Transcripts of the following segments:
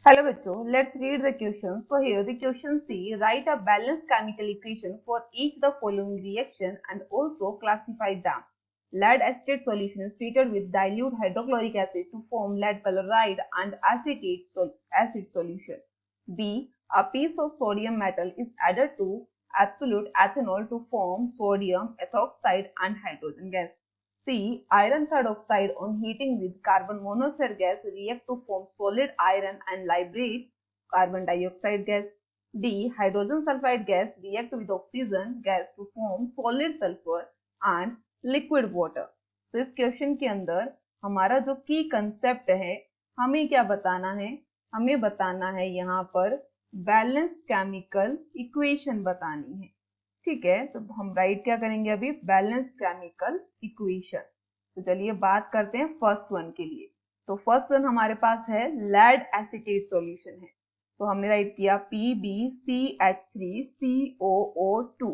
Hello बच्चों, let's read the question. So here the question C, write a balanced chemical equation for each the following reaction and also classify them. Lead acetate solution is treated with dilute hydrochloric acid to form lead chloride and acid solution. B, a piece of sodium metal is added to absolute ethanol to form sodium ethoxide and hydrogen gas. C. Iron third oxide on heating with carbon monoxide gas react to form solid iron and liberate carbon dioxide gas. D. Hydrogen sulfide gas react with oxygen gas to form solid sulfur and liquid water. तो इस question के अंदर हमारा जो की concept है, हमें क्या बताना है? हमें बताना है यहाँ पर बैलेंस्ड केमिकल इक्वेशन बतानी है। ठीक है, तो हम राइट क्या करेंगे अभी? Balance chemical equation. तो चलिए बात करते हैं फर्स्ट वन के लिए। तो फर्स्ट वन हमारे पास है लेड एसीटेट सॉल्यूशन है। तो हमने राइट किया PbCH3COO2।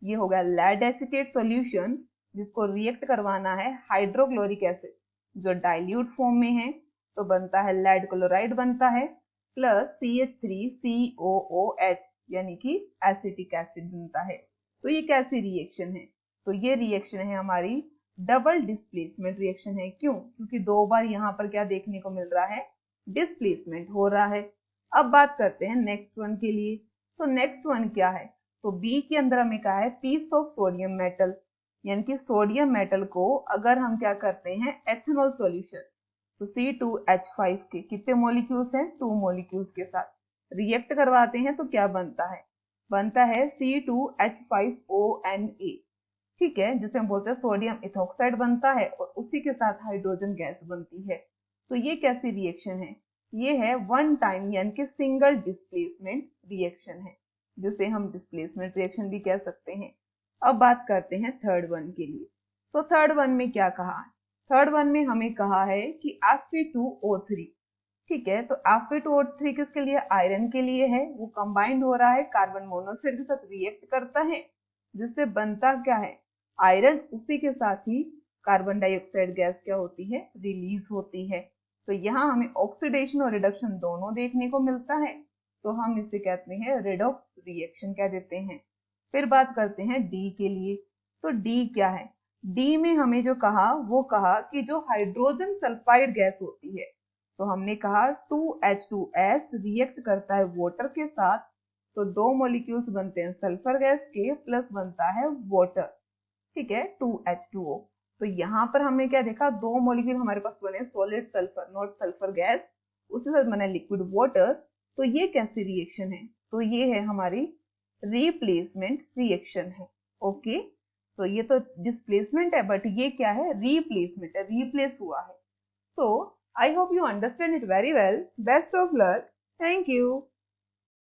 ये हो गया लेड एसीटेट सॉल्यूशन, जिसको रिएक्ट करवाना है हाइड्रोक्लोरिक एसिड जो डाइल्यूट फॉर्म में है, तो बनता है लेड क्लोराइड बनता है प्लस CH3COOH यानी कि एसिटिक एसिड बनता है। तो ये कैसी रिएक्शन है? तो ये रिएक्शन है हमारी डबल डिस्प्लेसमेंट रिएक्शन है। क्यों? क्योंकि दो बार यहाँ पर क्या देखने को मिल रहा है? डिस्प्लेसमेंट हो रहा है। अब बात करते हैं नेक्स्ट वन के लिए। तो नेक्स्ट वन क्या है? तो बी के अंदर हमें कहा है पीस ऑफ सोडियम मेटल, यानी कि सोडियम मेटल को अगर हम क्या करते हैं एथेनॉल सॉल्यूशन, तो C2H5 के कितने मॉलिक्यूल्स हैं? 2 मॉलिक्यूल्स के साथ रिएक्ट करवाते हैं तो क्या बनता है? बनता है C2H5ONA। ठीक है, जिसे हम बोलते हैं सोडियम इथॉक्साइड बनता है और उसी के साथ हाइड्रोजन गैस बनती है। तो ये कैसी रिएक्शन है? ये है वन टाइम यानी कि सिंगल डिस्प्लेसमेंट रिएक्शन है, जिसे हम डिस्प्लेसमेंट रिएक्शन भी कह सकते हैं। अब बात करते हैं थर्ड वन के लिए। तो थर्ड वन में क्या कहा है? थर्ड वन में हमें कहा है कि Fe2O3। ठीक है, तो Fe2O3 किसके लिए? आयरन के लिए है। वो कंबाइंड हो रहा है कार्बन मोनोऑक्साइड के साथ रिएक्ट करता है, जिससे बनता क्या है? आयरन। उसी के साथ ही कार्बन डाइऑक्साइड गैस क्या होती है? रिलीज होती है। तो यहाँ हमें ऑक्सीडेशन और रिडक्शन दोनों देखने को मिलता है, तो हम इसे कहते हैं रेडॉक्स रिएक्शन कह देते हैं। फिर बात करते हैं डी के लिए। तो डी क्या है? डी में हमें जो कहा वो कहा कि जो हाइड्रोजन सल्फाइड गैस होती है, तो हमने कहा 2H2S रिएक्ट करता है वाटर के साथ, तो दो मॉलिक्यूल्स बनते हैं सल्फर गैस के प्लस बनता है वाटर। ठीक है, 2H2O। तो यहाँ पर हमने क्या देखा? दो मॉलिक्यूल हमारे पास बने solid sulphur, not sulphur gas, उसके साथ बना लिक्विड वाटर। तो ये कैसी रिएक्शन है? तो ये है हमारी रिप्लेसमेंट रिएक्शन है। ओके, तो ये तो डिस्प्लेसमेंट है, बट ये क्या है? रिप्लेसमेंट है, रिप्लेस हुआ है। So I hope you understand it very well. Best of luck. Thank you.